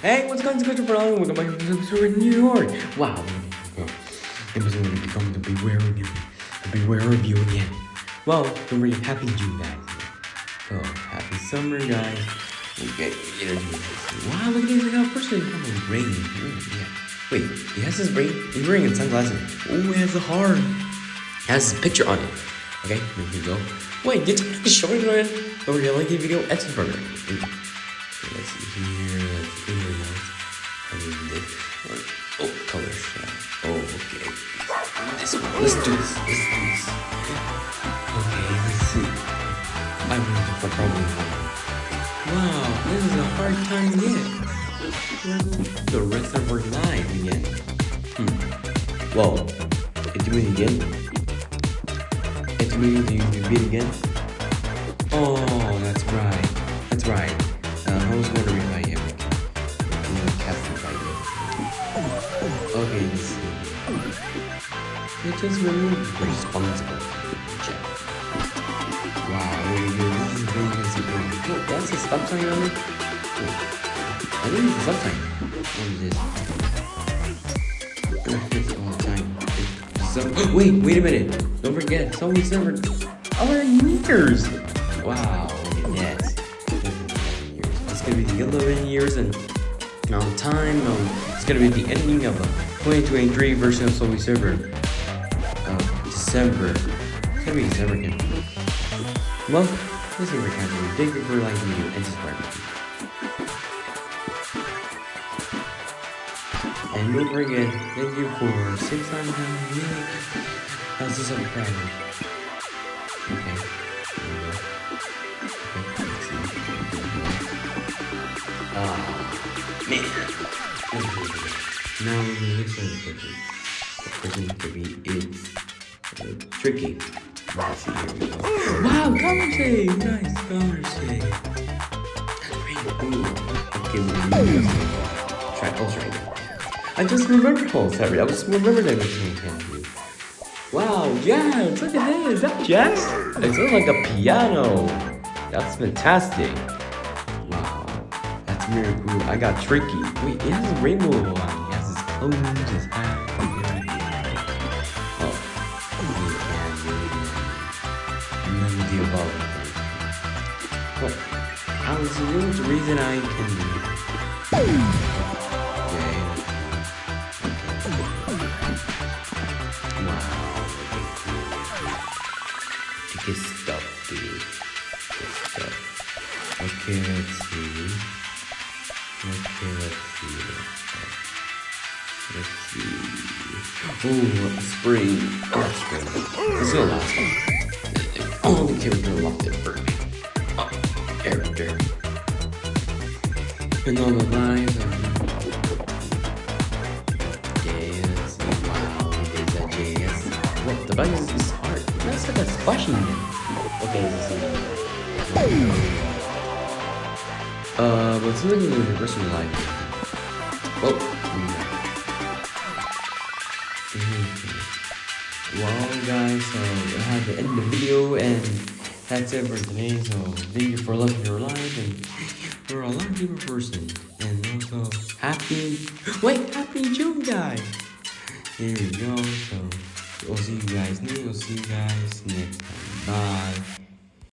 Hey, what's going on, Coach Brown? Welcome back to the episode in New York. Wow. It was going to become the beware of you again. Well, don't worry, happy June, guys. So, happy summer, guys. Okay, wow, look at this. Look how person is rain. Yeah. Wait, he has his brain. He's wearing his sunglasses. Oh, he has a heart. He has his picture on it. Okay, here we go. Wait, did you show it on? Over here, like the video, X burger. Let's see here. Let's see here. I mean, this. Oh, color shot. Oh, okay. This one. Let's do this. Okay, let's see. I'm going to probably one. Wow, this is a hard time to get. The rest of our life again. Well, it's doing it again. It's doing it again. Oh, that's right. I was wondering if I ever can capture by you. Okay, let's see. It just removed responsible. Check. Wow, this is really super. Oh, that's a stop sign on it? I think it's a stop sign. What is this? All the time. Wait a minute. Don't forget, Subway Surfer. Our years! Wow, look at that. It's gonna be the 11 years and time. It's gonna be the ending of a 2023 version of Subway Surfer of December. It's gonna be December again. Well, this is Rick Andrew. Thank you for liking the video and subscribing. And don't forget, thank you for 6 times million. How's this on Friday? Okay. Man. Now we're gonna look for the person. The person could be is tricky. Let's see, here we go. Wow, color shade! Nice color shade. That's really cool. Okay, we're try pulse right now. I just remembered pulse, sorry. I just remembered that machine can do. Wow, jazz! Look at this! Is that jazz? It sounds like a piano. That's fantastic. Wow, that's very cool. I got tricky. Wait, it has a rainbow on. He has his clothes, his hat. Well, I was the reason I can do. Okay. Wow. Good stuff, dude. Good stuff. Okay, let's see. Oh, spring. Oh, spring. This is the last one. Oh, the character locked it for me. Character. And all the lines are. JS. Wow, it is a JS. Look, the button is hard. That's like a squashing it. Okay, let's see. But something with the rest of the life. Oh. Well, guys, so I had to end the video, and that's it for today. So thank you for listening.